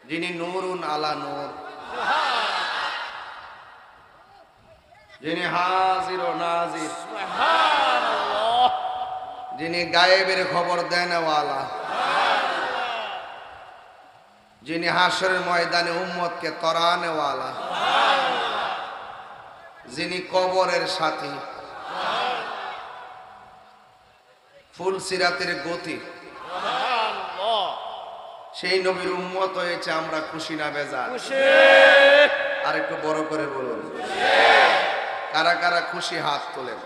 যিনি নূরুন আলা নূর, যিনি হাজির ও নাজির, যিনি গায়েবের খবর দেনওয়ালা, যিনি হাসরের ময়দানে উম্মতকে তরানেওয়ালা, যিনি কবরের সাথী, ফুলসিরাতের গতি, সেই নবীর উম্মত হয়েছে আমরা খুশি না বেজার? আর একটু বড় করে বলুন, কারা কারা খুশি হাত তোলেন।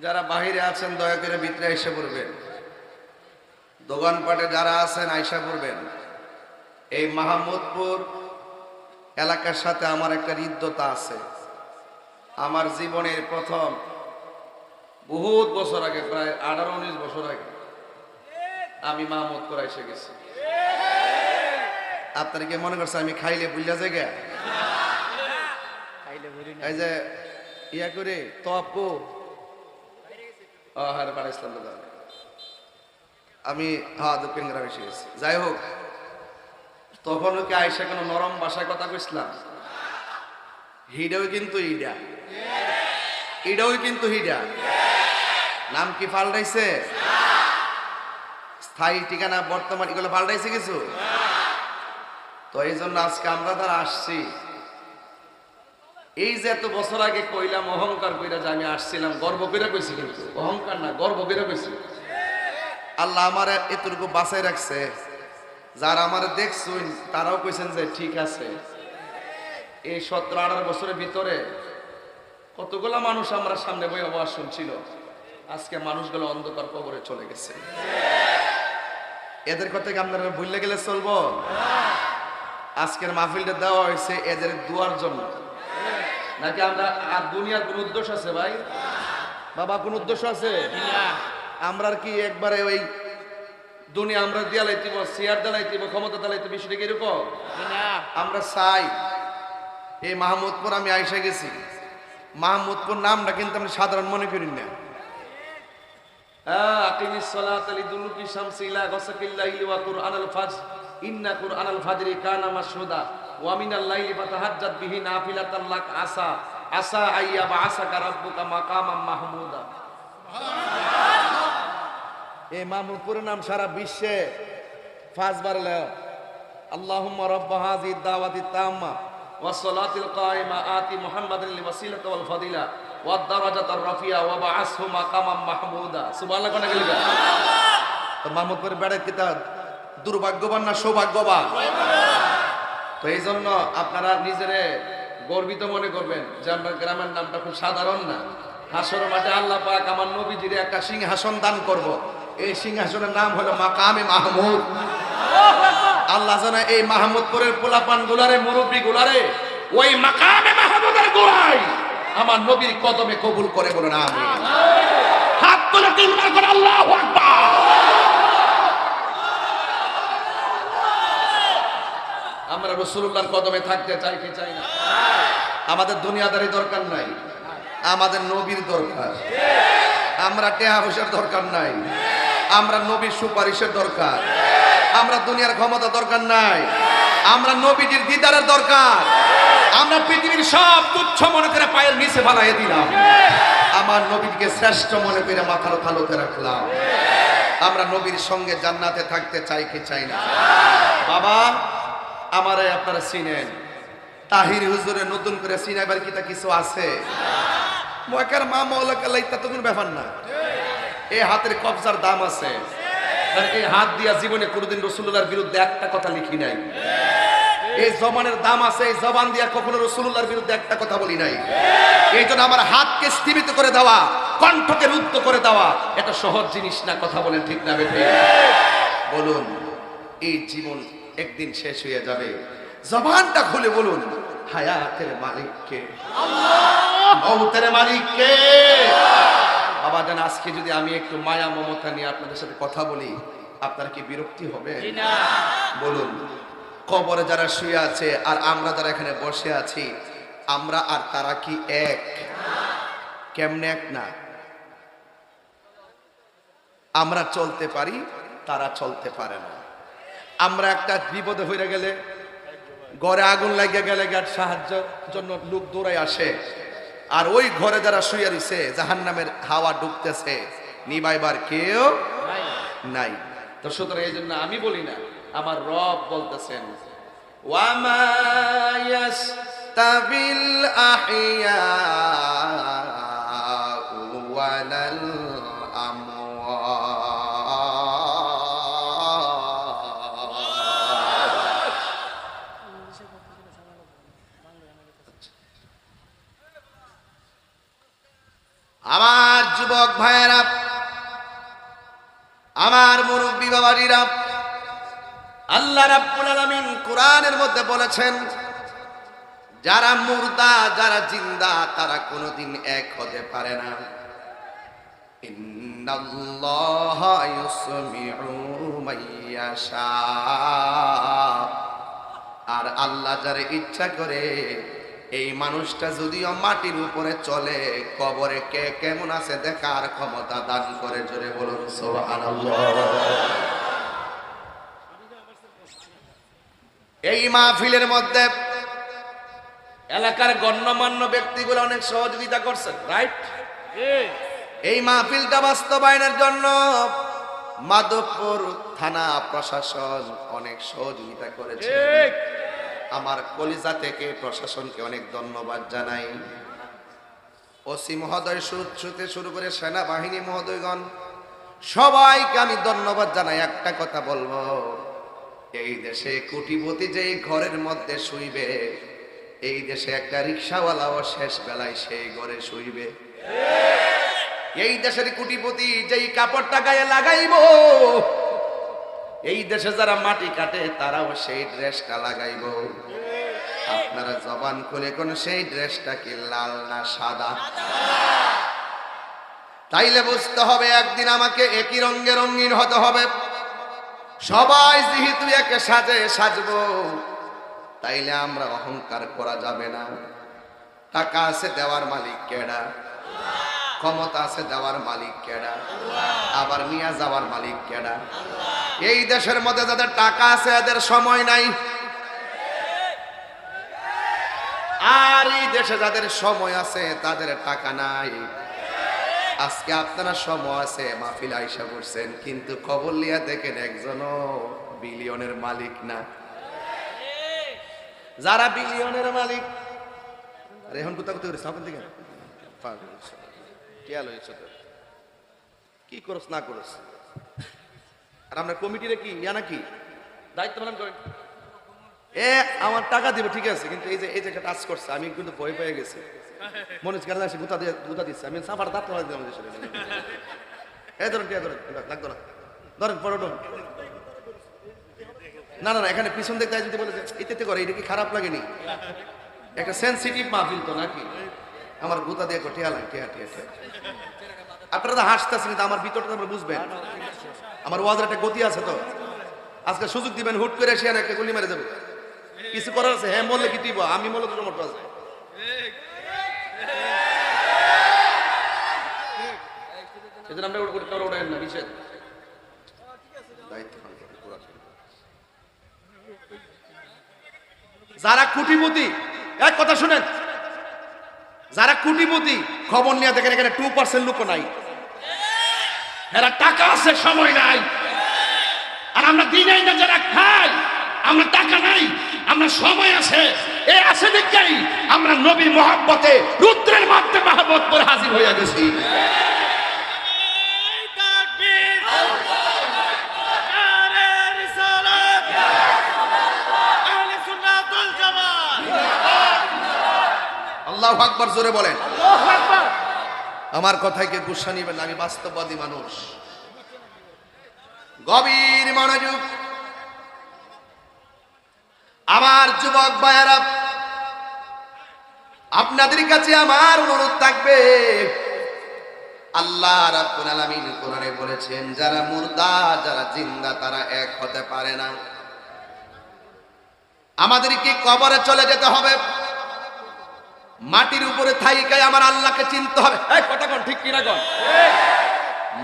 যারা বাহিরে আছেন দয়া করে ভিতরে এসে পড়বেন, দোকানপাটে যারা আছেন আইসা পড়বেন। এই মাহমুদপুর এলাকার সাথে আমার একটা হৃদ্যতা আছে। আমার জীবনের প্রথম বহুত বছর আগে, প্রায় 18-19 বছর আগে আমি মাহমুদপুর এসে গেছি। আপনারা কি মনে করছে আমি খাইলে বুঝলা জায়গা? এই যে ইয়া করে তপু আমি দক্ষিণ গ্রামে এসে গেছি। যাই হোক, তখন কি আয়সা কোনো নরম ভাষায় কথা কইছিলাম? হিডাও কিন্তু হিডা, ইডাও কিন্তু হিডা। নাম কি পাল্টাইছে? স্থায়ী ঠিকানা বর্তমান এগুলো পাল্টাইছে কিছু? তো এই জন্য আজকে আমরা তারা আসছি। এই যে এত বছর আগে কইলাম অহংকার কইরা যে আমি আসছিলাম, গর্ব কইরা কইছি, কিন্তু অহংকার না, গর্ব কইরা কইছি। আল্লাহ আমার এতটুকু বাঁচাই রাখছে। যারা আমার দেখছেন তারাও কইছেন যে ঠিক আছে। এই 17-18 বছরের ভিতরে কতগুলা মানুষ আমরা সামনে বই আওয়াজ শুনছিল, আজকে মানুষগুলো অন্ধকার কবরে চলে গেছে। এদের কথা কি আপনারা ভুলে গেলে চলবো? আজকের মাহফিলটা দেওয়া হয়েছে এদের দুয়ার জন্য, নাকি আমরা আর দুনিয়ার কোন উদ্দেশ্য আছে? ভাই বাবা, কোন উদ্দেশ্য আছে? আমরা কি একবারে ওই দুনিয়া আমরা দিয়ালাইতিব, চেয়ার দিলাইতিব, ক্ষমতা দিলাইতিব, বিষয়টা কি এরকম? আমরা চাই এই মাহমুদপুর আমি আইসা গেছি। মাহমুদপুর নামটা কিন্তু আমি সাধারণ মনে করি না। আকিমিস সালাতা লিদুলুকি শামসি ইলা গাসাকিল লাইলি ওয়া কুরআনাল ফাজর ইন্না কুরআনাল ফাজরি কানা মাশহুদা ওয়া মিনাল লাইলি ফাতাহাজ্জাত বিহি নাফিলাতাল লাক আসা আসা আইয়া বাআসাকা রাব্বুকা মাকামাম মাহমুদা। এই মাহমুদপুরের নাম সারা বিশ্বে 5 বার লেও। আল্লাহুম্মা রাব্বা হাযিহিদ দাওয়াতিত তাম্মা ওয়াস সালাতিল কায়িমা আতি মুহাম্মাদাল ওয়াসিলাতা ওয়াল ফাদিলা ওয়াদ দারাজাতার রাফিয়া ওয়া বাআসহু মাকামাম মাহমুদা। সুবহানাল্লাহ কোন গেল? তো মাহমুদপুরের বেড়ে কিতা দুর্ভাগ্যবান না সৌভাগ্যবান? তো এই জন্য আপনারা নিজেরে গর্বিত মনে করবেন যে আমার গ্রামের নামটা খুব সাধারণ না। হাসর মাঠে আল্লাহ পাক আমার নবীজির একটা সিংহাসন দান করব। এই সিংহাসনের নাম হলো মাকামে মাহমুদ। আল্লাহ জানে এই মাহমুদপুরের পোলাপান গুলারে, মুরব্বী গুলারে ওই মাকামে মাহমুদের গোড়ায় আমার নবীর কদমে কবুল করে বলুন আমিন। হাত তুলে 3 বার করে আল্লাহু আকবার। আমরা রাসূলুল্লাহর কদমে থাকতে চাই কি চাই না? আমাদের দুনিয়াদারি দরকার নাই, আমাদের নবীর দরকার। আমরা টেহা পয়সার দরকার নাই, আমরা নবীর সুপারিশের দরকার। আমরা দুনিয়ার ক্ষমতা দরকার নাই, আমরা নবীজির দিদারের দরকার। আমরা পৃথিবীর সব তুচ্ছ মনে করে পায়ের নিচে ফালাইয়ে দিলাম, আমার নবীকে শ্রেষ্ঠ মনে করে মাথার থালোতে রাখলাম। আমরা নবীর সঙ্গে জান্নাতে থাকতে চাই কি চাই না? বাবা আমারে আপনারা চিনেন, তাহির হুজুরে নতুন করে চিনাইবার কিতা কিছু আছে? ময়কার মা মাওলাকা লাইতা তো কোনো ব্যাপার না। এই হাতের কবজার দাম আছে। এই হাত দিয়া জীবনে কোনোদিন রাসূলুল্লাহর বিরুদ্ধে একটা কথা লিখি নাই। এই জবানের দাম আছে, এই জবান দিয়া কখনো রাসূলুল্লাহর বিরুদ্ধে একটা কথা বলি নাই। এই জন্য আমার হাতকে স্থিমিত করে দেওয়া, কণ্ঠকে রুদ্ধ করে দেওয়া এটা সহজ জিনিস না। কথা বলেন ঠিক না বেঠিক? বলুন, এই জীবন একদিন শেষ হয়ে যাবে। জবানটা খুলে বলুন হায়াতের মালিক কে? আল্লাহ। মওতের মালিক কে? আবাজান আজকে যদি আমি একটু মায়া মমতা নিয়ে আপনাদের সাথে কথা বলি, আপনার কি বিরক্তি হবে? বলুন। কবরে যারা শুয়ে আছে আর আমরা যারা এখানে বসে আছি, আমরা আর তারা কি এক? কেমনে এক না? আমরা চলতে পারি, তারা চলতে পারে না। আমরা একটা বিপদে হয়ে গেলে, ঘরে আগুন লাগিয়ে গেলে সাহায্যের জন্য লোক দৌড়ায় আসে, আর ওই ঘরে যারা শুয়ে রয়েছে জাহান্নামের হাওয়া ডুবতেছে, নিবাইবার কেউ নাই। তো সুতরাং এই জন্য আমি বলি না, আমার রব বলতেছেন ওয়ামা ইয়াস্তাবিল আহইয়া ওয়ালাল আমার যুবক ভাইয়েরা, আমার মুরব্বী বাবাজিরা, আল্লাহ রাব্বুল আলামিন কোরআনের মধ্যে বলেছেন, যারা মুর্দা যারা জিন্দা তারা কোনোদিন এক হতে পারে না। ইন্নাল্লাহা ইউসমিউ মাইয়াশা, আর আল্লাহ যারে ইচ্ছা করে, এই মানুষটা যদিও মাটির উপরে চলে, কবরে কে কেমন আছে দেখার ক্ষমতা দান করে। জোরে বলুন সুবহানাল্লাহ। এই মাহফিলের মধ্যে এলাকার গণ্যমান্য ব্যক্তিগুলো অনেক সহযোগিতা করছেন, রাইট? এই মাহফিলটা বাস্তবায়নের জন্য মাধবপুর থানা প্রশাসন অনেক সহযোগিতা করেছে। আমার কলিজা থেকে প্রশাসনকে অনেক ধন্যবাদ জানাই। ওসি মহোদয় থেকে শুরু করে সেনাবাহিনী মহোদয়গণ, সবাইকে আমি ধন্যবাদ জানাই। একটা কথা বলবো, এই দেশে কোটিপতি যেই ঘরের মধ্যে শুইবে, এই দেশে একটা রিক্সাওয়ালাও শেষ বেলায় সেই ঘরে শুইবে। এই দেশের কোটিপতি যেই কাপড়টা গায়ে লাগাইব, এই দেশে যারা মাটি কাটে তারাও সেই ড্রেসটা লাগাইব। আপনারা জবান খুলে কোন সেই ড্রেসটা কি লাল না সাদা? তাইলে বুঝতে হবে একদিন আমাকে একই রঙে রঙিন হতে হবে। সবাই যেহেতু একে সাজে সাজবো, তাইলে আমরা অহংকার করা যাবে না। টাকা আছে দেওয়ার মালিক কেডা? ক্ষমতা আছে দেওয়ার মালিক কেডা? আবার নিয়ে যাওয়ার মালিক কেডা? এই দেশের মধ্যে যাদের টাকা আছে এদের সময় নাই, আর এই দেশে যাদের সময় আছে তাদের টাকা নাই। আজকে আপনারা সময় আছে, মাহফিল আইসা করছেন, কিন্তু খবর লিয়া দেখেন একজনও বিলিয়নের মালিক না। যারা বিলিয়নের মালিক, আরে এখন কোথা কোথায় সামনে দিকে কি করস না করস, আর আমরা কমিটিরে কি ইয়া নাকি দায়িত্ব পালন করেন। আমার টাকা দিবে ঠিক আছে, কিন্তু এই যে টাচ করছে, আমি কিন্তু ভয় পেয়ে গেছি। মনে হচ্ছে গুতা দিচ্ছে, আমি সাফার দাঁত দিলাম। ধরেন লাগতো না, ধরেন পরে না না না, এখানে পিছন দেখতে যদি বলেছে এতে করে, এটা কি খারাপ লাগেনি? একটা সেন্সিটিভ মাহফিল তো নাকি? আমার গুতা দিয়ে টিয়া লাগে, টিয়া টিয়া টিয়া। আপনারা তো হাসতেছেন, কিন্তু আমার ভিতরটা আপনারা বুঝবেন, আমার ওয়াজের একটা গতি আছে। তো আজকে সুযোগ দিবেন, হুট করে এসে একটা গুলি মেরে দেবো। কিছু করার আছে? হ্যাঁ বললে কি দিব, আমি বললে দুটো মতো আছে। সেদিন আমরা ওড়াই না, বিশেষ দায়িত্ব। যারা কোটিপতি, এক কথা শুনেন, যারা কোটিপতি খবর নিয়ে দেখেন এখানে 2% লোক নাই। এরা টাকা আছে, সময় নাই। আর আমরা দিনাই না যারা খাই, আমরা টাকা নাই, আমরা সময় আছে। এই আছে দেখেই আমরা নবীর মহব্বতে রুদ্রের মাত্রে মহব্বত করে হাজির হয়ে গেছি। আল্লাহু আকবার, জোরে বলেন। আমার কথায় কে গুসা নিবেন না, আমি বাস্তববাদী মানুষ। গভীর মনোযোগ। আমার যুবক ভাইয়েরা, আপনাদের কাছে আমার অনুরোধ থাকবে, আল্লাহ রাব্বুল আলামিন কোরআনে বলেছেন, যারা মুর্দা যারা জিন্দা তারা এক হতে পারে না। আমাদেরকে কবরে চলে যেতে হবে, মাটির উপরে থাইকায় আমার আল্লাহকে চিনতে হবে। এই কথা কোন ঠিক কিনা কোন?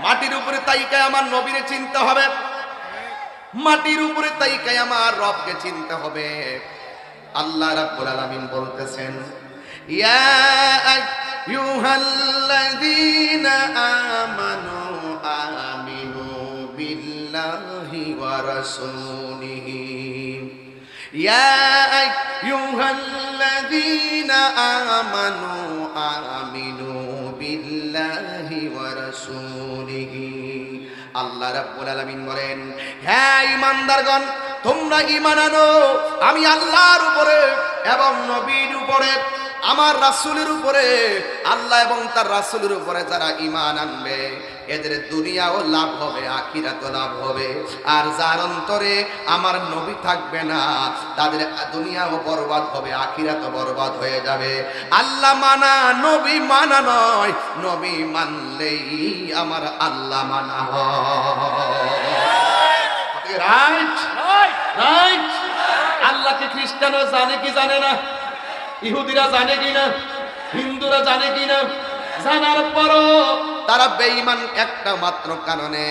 মাটির উপরে তাইকায় আমার নবীরে চিনতে হবে, মাটির উপরে তাইকায় আমার রবকে চিনতে হবে। আল্লাহ রাব্বুল আলামিন বলতেছেন, ইয়া আইয়ুহাল্লাযীনা আমানু আমিনু বিল্লাহি ওয়া রাসূলিহি, ইয়া আইয়ুহাল্লাযীনা আমানু আমিনু বিল্লাহি ওয়া রাসূলিহি। আল্লাহ রাব্বুল আলামিন বলেন, হ্যাঁ ঈমানদারগণ, তোমরা ঈমান আনো আমি আল্লাহর উপরে এবং নবীর উপরে, আমার রাসূলের উপরে। আল্লাহ এবং তার রাসূলের উপরে যারা ঈমান আনবে এদের দুনিয়াও লাভ হবে, আখিরাতও লাভ হবে। আর যার অন্তরে আমার নবী থাকবে না তাদের দুনিয়াও বরবাদ হবে, আখিরাতও বরবাদ হয়ে যাবে। আল্লাহ মানা নবী মানা নয়, নবী মানলেই আমার আল্লাহ মানা হয়। Right right. আল্লাহকে খ্রিস্টানরা জানে কি জানে না, ইহুদিরা জানে কি না, হিন্দুরা জানে কি না, জানার পরও তারা বেঈমান একটা মাত্র কারণে,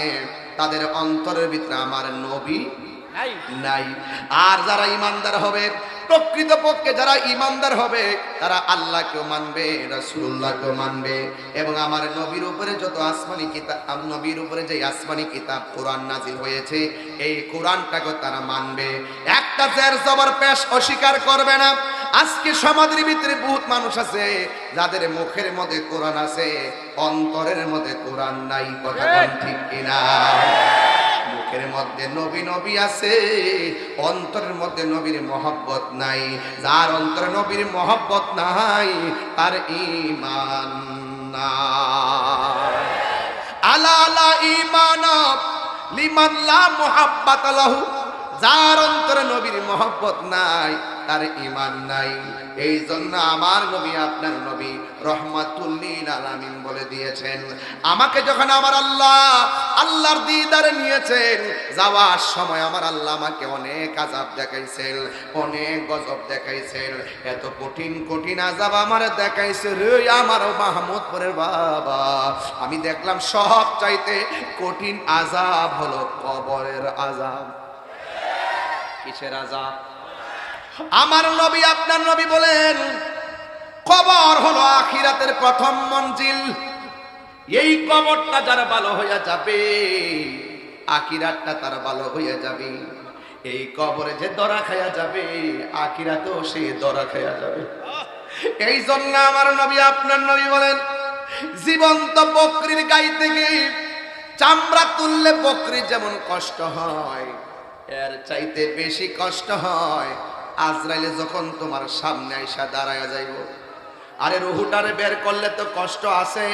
তাদের অন্তরের ভিতরে আমার নবী নাই। আর যারা ইমানদার হবে, প্রকৃতপক্ষে যারা ইমানদার হবে তারা আল্লাহকেও মানবে, রাসূলুল্লাহকেও মানবে, এবং আমার নবীর উপরে যত আসমানি কিতাব, নবীর উপরে যে আসমানি কিতাব কোরআন নাজিল হয়েছে এই কোরআনটাকে তারা মানবে। একটা জের জবর পেশ অস্বীকার করবে না। আজকে সমাজের ভিতরে বহুত মানুষ আছে যাদের মুখের মধ্যে কোরআন আছে, অন্তরের মধ্যে কোরআন নাই। কথা ঠিক কিনা? মুখের মধ্যে নবী নবী আছে, অন্তরের মধ্যে নবীর মহব্বত নাই। যার অন্তরে নবীর মহব্বত নাই তার ঈমান নাই। আলা লা ঈমান লিমান লা মুহাব্বাত লাহু। যার অন্তরে নবীর মহব্বত নাই তার ঈমান নাই। এই জন্য আমার নবী আপনার নবী রহমাতুল লিল আলামিন বলে দিয়েছেন, আমাকে যখন আমার আল্লাহর দিদারে নিয়েছেন, যাওয়ার সময় আমার আল্লাহ আমাকে অনেক আযাব দেখাইছেন, অনেক গজব দেখাইছেন। এত কঠিন কঠিন আযাব আমার দেখাইছে রে আমার মাহমুদপুরের বাবা। আমি দেখলাম সব চাইতে কঠিন আযাব হলো কবরের আযাব। কিসের আযাব? আমার নবী আপনার নবী বলেন, কবর হলো আখিরাতের প্রথম মঞ্জিল। এই কবরটা যারা ভালো হয়ে যাবে আখিরাতটা তার ভালো হয়ে যাবে। এই কবরে যে দরা খায়া যাবে আখিরাতেও সে দরা খায়া যাবে। এই জন্য আমার নবী আপনার নবী বলেন, জীবন্ত বকরির গাই থেকে চামড়া তুললে বকরির যেমন কষ্ট হয়, এর চাইতে বেশি কষ্ট হয় আজরাইলে যখন তোমার সামনে আইসা দাঁড়ায়া যাইব। আরে রুহুটারে বের করলে তো কষ্ট আছে,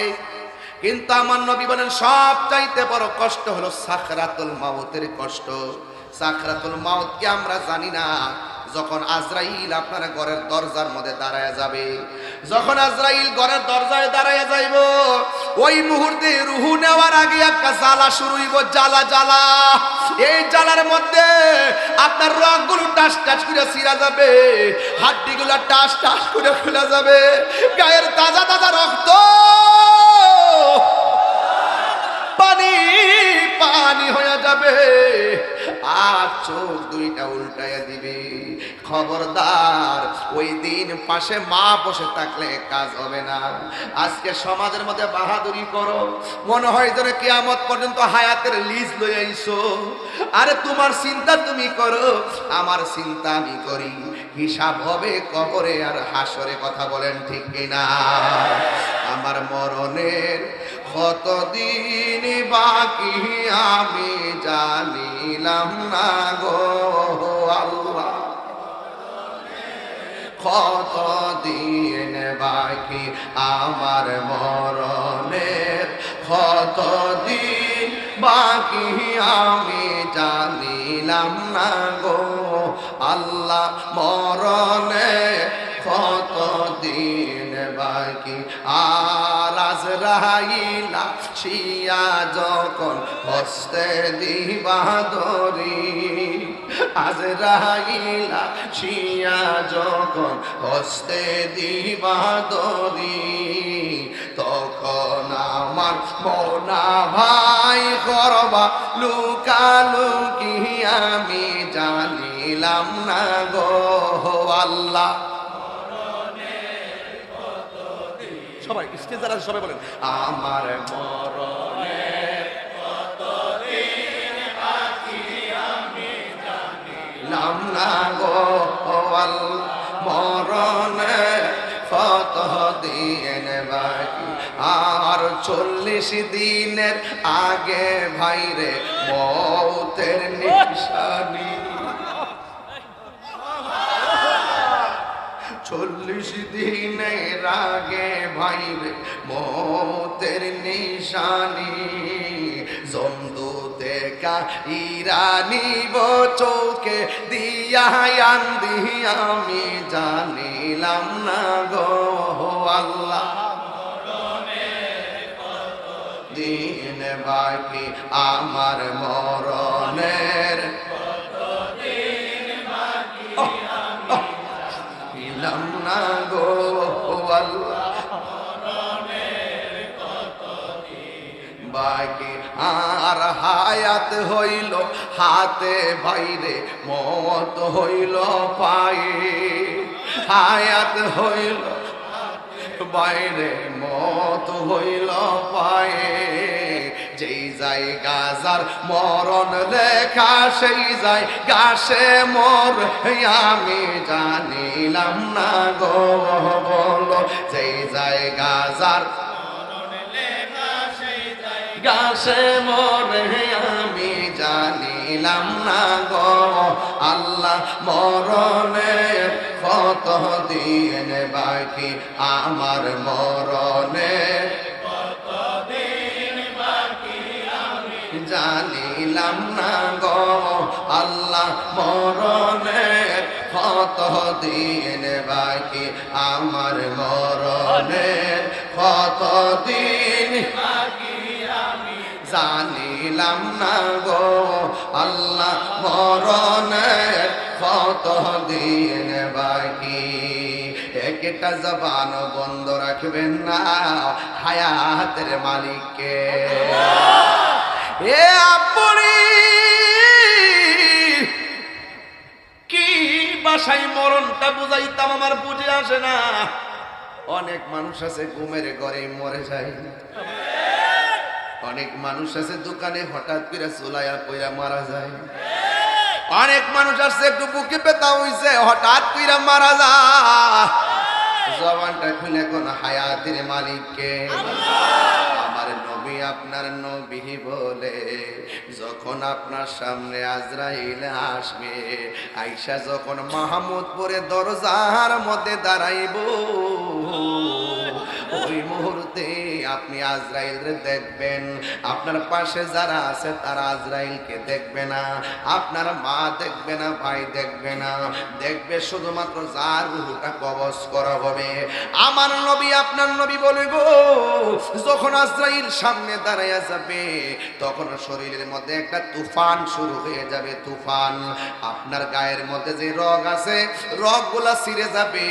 কিন্তু আমার নবী বলেন সব চাইতে বড় কষ্ট হলো সাকরাতুল মাউতের কষ্ট। সাকরাতুল মাউত কি আমরা জানি না? যখন আজরাইল আপনার ঘরের দরজার মধ্যে দাঁড়ায় যাবে, যখন আজরাইল ঘরের দরজায় দাঁড়ায় যাইব, ওই মুহূর্তে রুহু নেওয়ার আগে একটা জ্বালা শুরু হইব, জ্বালা জ্বালা। এই জ্বালার মধ্যে আপনার রগগুলো টাস টাস করে ছিঁড়া যাবে, হাড্ডিগুলো টাস টাস করে খুলে যাবে, গায়ের তাজা তাজা রক্ত পানি পানি হয়ে যাবে, আর চোখ দুইটা উল্টাইয়া দিবে। খবরদার, ওই দিন পাশে মা বসে থাকলে কাজ হবে না। আজকে সমাজের মধ্যে বাহাদুরি করো, মনে হয় যেন কিয়ামত পর্যন্ত হায়াতের লিজ লই আইছো। আরে তোমার চিন্তা তুমি করো, আমার চিন্তা আমি করি। হিসাব হবে কবরে আর হাসরে। কথা বলেন ঠিক কিনা? আমার মরণের কতদিন বাকি আমি জানিলাম না গো আল্লাহ, কতদিন বাকি আমার মরণের, কতদিন বাকি আমি জানিলাম না গো আল্লাহ, মরণে কতদিন বাকি। আর আজরাইল আজরাইল আসিয়া যখন হস্তে দিবা ধরি, আজরাইল আসিয়া যখন হস্তে দিবা ধরি, তখন আমার মনা ভাই করবা লুকালুকি আমি জানিলাম না গো আল্লাহ। সবাই স্টেজ দ্বারা সবাই বলেন আমার মরণের কতদিন বাকি আমি জানিলাম না গো আল্লাহ, মরণের কতদিন বাকি আর 40 দিনের আগে ভাইরে মৌতের নিশানি, 40 দিনের আগে ভাইরে মৌতের নিশানি, জমদূতে কাইরানি চৌকে দিয়া আন্দি আমি জানিলাম না গো আল্লাহ, দিন বাকি আমার মরণের জানিলাম না গো আল্লাহ, বাকি আর হায়াত হইল হাতে বাইরে মত হইল পায়ে, হায়াত হইল বাইরে মত হইল পায়ে, যেই জায়গা যার মরণ লেখা সেই জায়গা সে মোর আমি জানিলাম না গো বলো, যেই জায়গা যার গাছে মোরে আমি জানিলাম না গো আল্লাহ, মরণের কতদিন বাকি আমার মরণের কতদিন বাকি আমি জানিলাম না গো আল্লাহ, মরণের কতদিন বাকি আমার মরণের কতদিন বাকি জানিলাম না গো আল্লাহ, মরণের কতদিন বাকি। একটা জবান বন্ধ রাখবেন না হায়াতের মালিককে। এ আপনি কি বাসায় মরণটা বুঝাইতাম আমার বুঝে আসে না। অনেক মানুষ আছে ঘুমের ঘরে মরে যায়, অনেক মানুষ আছে দোকানে হঠাৎ করে চুলাইয়া কইরা মারা যায়, অনেক মানুষ আছে একটু বুকে পেতা হইছে হঠাৎ কইরা মারা যায়। জবানটা খুলে কোন হায়াতের মালিককে। আমার নবী আপনার নবী বলে যখন আপনার সামনে আজরাইল আসবে, আয়েশা যখন মাহমুদপুরে দরজার মধ্যে দাঁড়াইব, ওই মুহূর্তে আপনি আজরাইলকে দেখবেন। আপনার পাশে যারা আছে তারা আজরাইলকে দেখবে না, আপনার মা দেখবে না, ভাই দেখবে না, দেখবে শুধুমাত্র যার রূহটা কবজ করা হবে। আমার নবী আপনার নবী বলে গো, যখন আজরাইল সামনে দাঁড়াইয়া যাবে তখন শরীরের মধ্যে একটা তুফান শুরু হয়ে যাবে, তুফান। আপনার গায়ের মধ্যে যে রগ আছে রগগুলা ছিঁড়ে যাবে,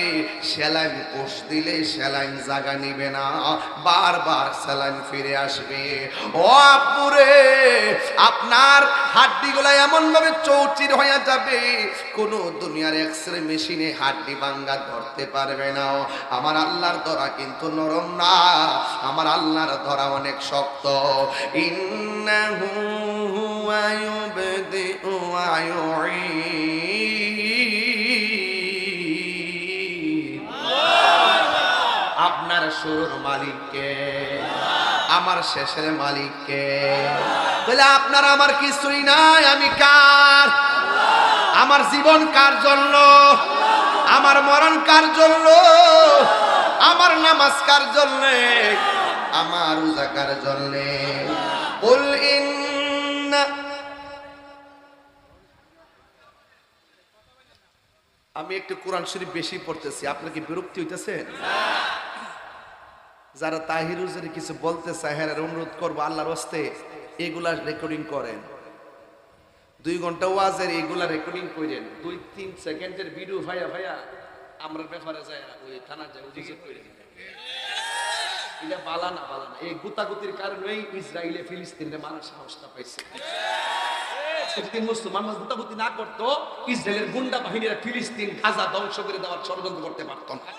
সেলাইন কোষ দিলে সেলাইন জায়গা নিবে না, বারবার সেলাইন ফিরে আসবে। ও আপুরে, আপনার হাড্ডিগুলা এমন ভাবে চৌচির হয়ে যাবে, কোন দুনিয়ার এক্সরে মেশিনে হাড্ডি ভাঙ্গা ধরতে পারবে না। আমার আল্লাহর ধরা কিন্তু নরম না, আমার আল্লাহর ধরা অনেক শক্ত। ইন্নাহু হুয়া ইউবদিউ ওয়া ইউঈদ। আপনার শুরুর মালিককে, আমার শেষের মালিককে। বলে আপনার আমার কিছুই নাই, আমি কার? আমার জীবন কার জন্য? আমার মরণ কার জন্য? আমার নামাজ কার জন্য? আমার রোজা কার জন্য? কুল ইন্না। আমি একটু কোরআন শরীফ বেশি পড়তেছি, আপনার কি বিরক্তি হইতেছে? যারা তাহির হুজুরে কিছু বলতে চায় হ্যাঁ অনুরোধ করবো আল্লাহর হস্তে এগুলা রেকর্ডিং করেন। 2 ঘন্টা ওয়াজের এগুলা রেকর্ডিং করেন, 2-3 সেকেন্ডের ভিডিও ভাইয়া ভাইয়া আমরা ব্যাপারে যায় ওই থানা যায় অভিযোগ করে দিন। এটা বালা না এই গুতাগুতির কারণেই ইসরায়েলে ফিলিস্তিনে মারার সাহসটা পাইছে। যদি মুসলমান গুতাগুতি না করতো ইসরায়েলের গুন্ডা বাহিনীরা ফিলিস্তিন গাজা ধ্বংস করে দেওয়ার ষড়যন্ত্র করতে পারত না।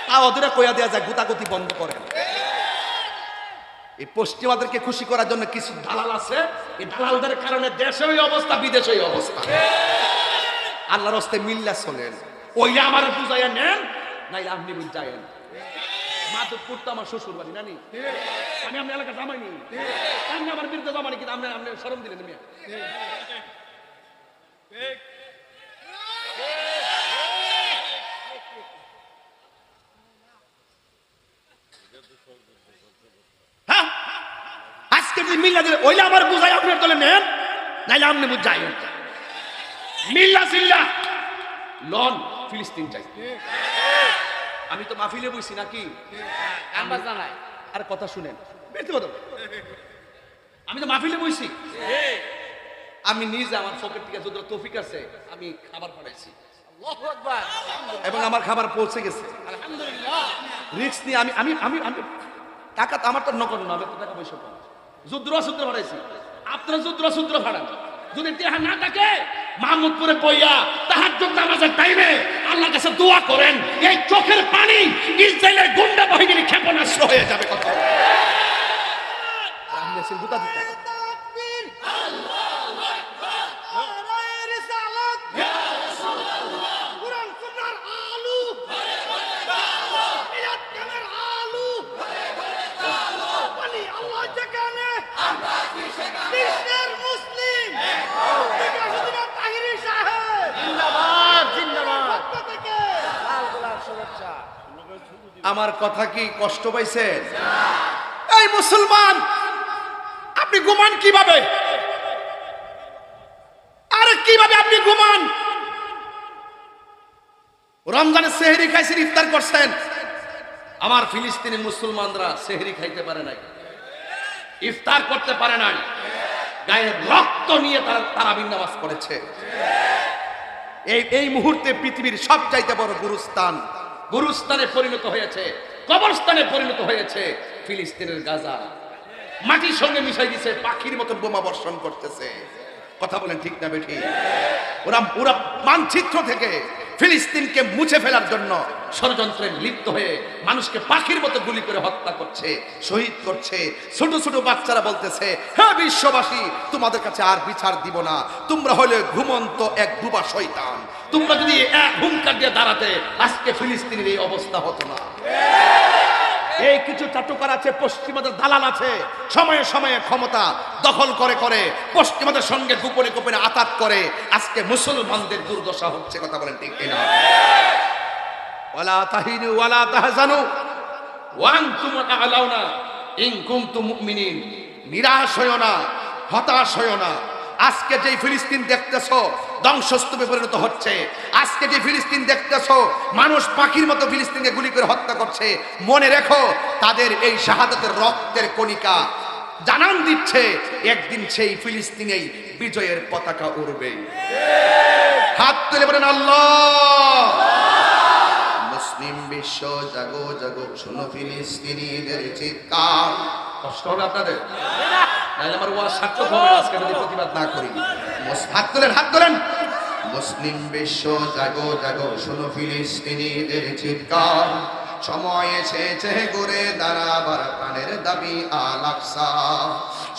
তা ওদের কইয়া দেয়া যায় গুতাগুতি বন্ধ করেন। এই পশ্চিমাদেরকে খুশি করার জন্য কিছু দালাল আছে, এই দালালদের কারণে দেশেও এই অবস্থা বিদেশেও এই অবস্থা। আল্লাহর হস্তে মিল্লা চলেন, ওইটা আমার বুঝাইয়া নেন, নাইলে আপনি বুঝাইয়েন। মাধবপুর তো আমার শ্বশুর বাড়ি নানি, আমি আপনার এলাকা জামাইনি, আপনি আমার বিরুদ্ধে জামানি, কিন্তু আপনি আপনি শরম দিলেন। হ্যাঁ, আজকে যদি মিল্লা দিলে ওইলে আমার বুঝাই আপনার দলে নেন, নাইলে আপনি বুঝাইয়েন। মিল্লা সিল্লা লন ফিলিস্তিন চাই। আমি তো মাহফিলে বইছি নাকি, আর কথা শুনেন, আমি তো মাহফিলে বইছি। আমি নিজে আমার পকেট থেকে যত তৌফিক আছে আমি খাবার পাঠাইছি এবং আমার খাবার পৌঁছে গেছে আলহামদুলিল্লাহ। রিস্ক নিয়ে আমি আমি আমি আমি টাকা তো আমার তো নকল না, আমি তো টাকা পয়সা পাবো, যুদ্রা সূত্র পাঠাইছি। আপনারা যুদ্রা সূত্র পাঠান, যদি টেহা না থাকে মাহমুদপুরে বইয়া তাহাজ্জুদ নামাজের টাইমে আল্লাহর কাছে দোয়া করেন, এই চোখের পানি ইসরায়েলের গুন্ডা বাহিনীর ক্ষেপণাস্ত্র হয়ে যাবে। কথা আমি এসে গুতা দিতে তাকবীর আল্লাহু আকবার নারায়ে রিসালাত ইয়া রাসূলুল্লাহ কুরআন সুন্নাহর আলু মিলাদ কামের আলু বলি আল্লাহ যেখানে আমরা কি সেখানে দেশের মুসলিম আমার কথা কি কষ্ট পাইছেন? এই মুসলমান আপনি ঘুমান কিভাবে? আরে কিভাবে আপনি ঘুমান? রমজানে সেহরি খাইছেন, ইফতার করছেন। আমার ফিলিস্তিনি মুসলমানরা সেহরি খাইতে পারে নাই, ইফতার করতে পারে নাই, গায়ে রক্ত নিয়ে তারা তারাবির নামাজ পড়েছে। এই মুহূর্তে পৃথিবীর সবচাইতে বড় গুরুস্থানে পরিণত হয়েছে, কবরস্থানে পরিণত হয়েছে ফিলিস্তিনের গাজা। মাটির সঙ্গে মিশাই দিছে, পাখির মতো বোমা বর্ষণ করতেছে। কথা বলেন ঠিক না বেঠিক? ওরা মানচিত্র থেকে ফিলিস্তিনকে মুছে ফেলার জন্য ষড়যন্ত্রে লিপ্ত হয়ে মানুষকে পাখির মতো গুলি করে হত্যা করছে, শহীদ করছে। ছোট ছোট বাচ্চারা বলতেছে, হ্যাঁ বিশ্ববাসী তোমাদের কাছে আর বিচার দিব না, তোমরা হলে ঘুমন্ত এক বুবা শয়তান। তোমরা যদি এক হুঙ্কার দিয়ে দাঁড়াতে আজকে ফিলিস্তিনের এই অবস্থা হতো না। এই কিছু চাটুকার আছে, পশ্চিমাদের দালাল আছে, সময়ে সময়ে ক্ষমতা দখল করে করে পশ্চিমাদের সঙ্গে গোপনে গোপনে আতাত করে আজকে মুসলমানদের দুর্দশা হচ্ছে। কথা বলেন ঠিক কিনা? ওয়ালা তাহিনু ওয়ালা তাহজানু ওয়া আনতুম আ'লাউনা ইন কুনতুম মুমিনিন। নিরাশ হয়ো না, হতাশ হয়ো না। আজকে যে ফিলিস্তিন দেখতেছো ধ্বংসস্তূপে পরিণত হচ্ছে, আজকে যে ফিলিস্তিন দেখতেছো মানুষ পাখির মতো ফিলিস্তিনকে গুলি করে হত্যা করছে, মনে রেখো তাদের এই শাহাদাতের রক্তের কণিকা জানান দিচ্ছে একদিন সেই ফিলিস্তিনেই বিজয়ের পতাকা উড়বে। হাত তুলে বলেন আল্লাহ। মুসলিম বিশ্ব জাগো জাগো, শোনো ফিলিস্তিনিদের চিৎকার। কষ্ট হবে আপনাদের? নাইলে আমার ওয়াজ সার্থক হবে আজকে যদি প্রতিবাদ না করি। হাত তোলেন, হাত তোলেন। মুসলিম বিশ্ব জাগো জাগো, শোনো ফিলিস্তিনিদের চিৎকার। সময় এসেছে ঘুরে দাঁড়াবার প্রাণের দাবি আল আকসা।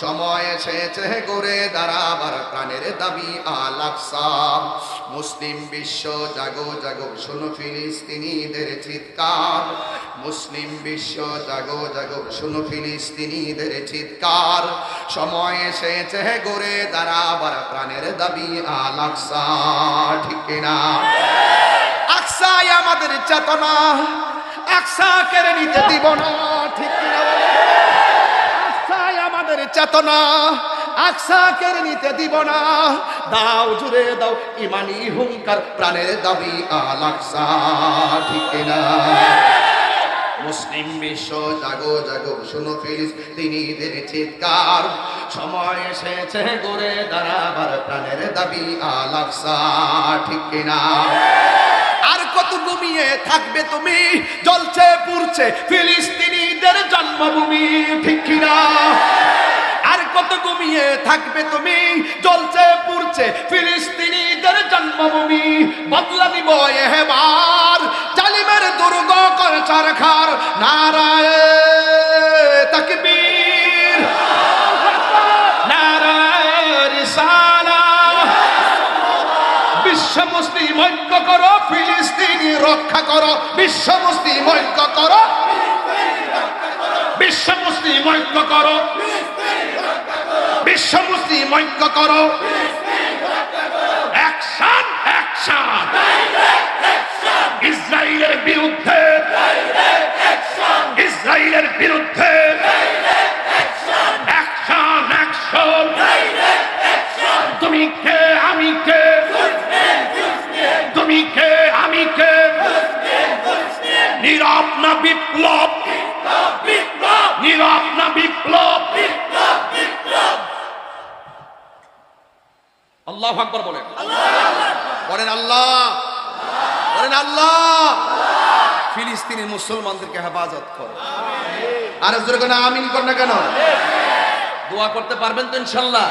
সময় এসেছে ঘুরে দাঁড়াবার প্রাণের দাবি আল আকসা। মুসলিম বিশ্ব জাগো জাগো, শোনো ফিলিস্তিনিদের চিৎকার। মুসলিম বিশ্ব জাগো জাগো, শোনো ফিলিস্তিনিদের চিৎকার। সময় এসেছে ঘুরে দাঁড়াবার প্রাণের দাবি আল আকসা। ঠিক কিনা? আকসাই আমাদের চেতনা, আকসা কেড়ে নিতে দিব না। ঠিক কিনা? আকসাই আমাদের চেতনা, আকসা কেড়ে নিতে দিব না। দাও জুড়ে দাও ইমানি হুঙ্কার, প্রাণের দাবি আল আকসা। ঠিক কিনা? মুসলিম বিশ্ব জাগো জাগো, শোনো ফিলিস্তিনিদের চিৎকার, সময় এসেছে গড়ে দাঁড়াবার প্রাণের দাবি আল আকসা, ঠিক কিনা? আর কত ঘুমিয়ে থাকবে তুমি, জ্বলছে পুড়ছে ফিলিস্তিনিদের জন্মভূমি, ঠিক কিনা? আর কত ঘুমিয়ে থাকবে তুমি, জ্বলছে পুড়ছে ফিলিস্তিনিদের জন্মভূমি। বদলা নিব এবার জালিমের দুর্গ করে চরখার, নারায়ে তাকবীর, নারায়ে রিসালাত। বিশ্ব মুসলিম ঐক্য করো, ফিলিস্তিনি রক্ষা করো, বিশ্ব মুসলিম ঐক্য করো, বিশ্ব মুসলিম ঐক্য করো, বিশ্ব মুসলিম ঐক্য করো। অ্যাকশন অ্যাকশন ইসরায়েলের বিরুদ্ধে, ইসরায়েলের বিরুদ্ধে অ্যাকশন অ্যাকশন। তুমি কে আমি কে, তুমি কে আমি কে, নীরব না বিপ্লব, নীরব না বিপ্লব। আল্লাহু আকবার বলেন, বলেন আল্লাহ, বলেন আল্লাহ। ফিলিস্তিনি মুসলমানদেরকে হেফাজত করো। আর জোরে করে আমিন কর না কেন? দোয়া করতে পারবেন তো ইনশাআল্লাহ?